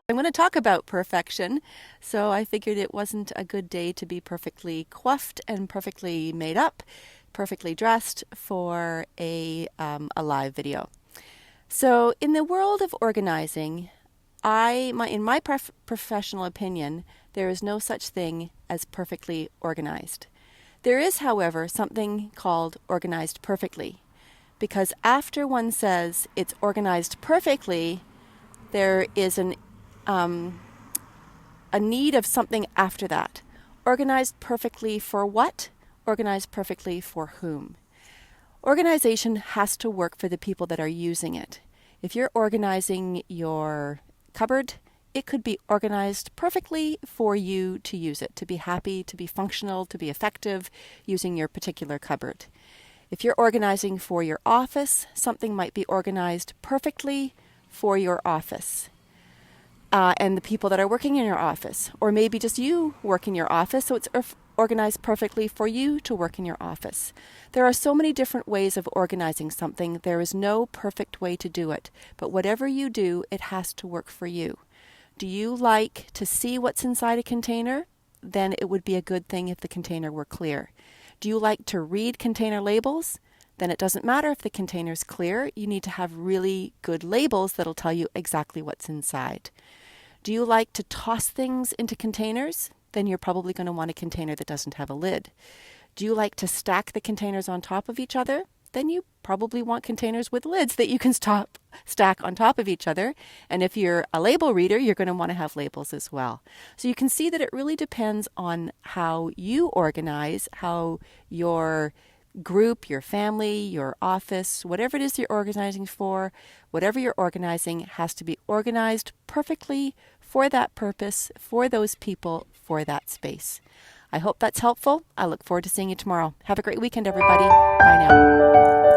I'm going to talk about perfection, so I figured it wasn't a good day to be perfectly coiffed and perfectly made up, perfectly dressed for a live video. So in the world of organizing, in my professional opinion, there is no such thing as perfectly organized. There is, however, something called organized perfectly, because after one says it's organized perfectly, there is a need of something after that. Organized perfectly for what? Organized perfectly for whom? Organization has to work for the people that are using it. If you're organizing your cupboard, it could be organized perfectly for you to use it, to be happy, to be functional, to be effective using your particular cupboard. If you're organizing for your office, something might be organized perfectly for your office. And the people that are working in your office, or maybe just you work in your office, so it's organized perfectly for you to work in your office. There are so many different ways of organizing something. There is no perfect way to do it, but whatever you do, it has to work for you. Do you like to see what's inside a container? Then it would be a good thing if the container were clear. Do you like to read container labels? Then it doesn't matter if the container is clear. You need to have really good labels that'll tell you exactly what's inside. Do you like to toss things into containers? Then you're probably going to want a container that doesn't have a lid. Do you like to stack the containers on top of each other? Then you probably want containers with lids that you can stack on top of each other. And if you're a label reader, you're going to want to have labels as well. So you can see that it really depends on how you organize, how your group, your family, your office, whatever it is you're organizing for, whatever you're organizing has to be organized perfectly for that purpose, for those people, for that space. I hope that's helpful. I look forward to seeing you tomorrow. Have a great weekend, everybody. Bye now.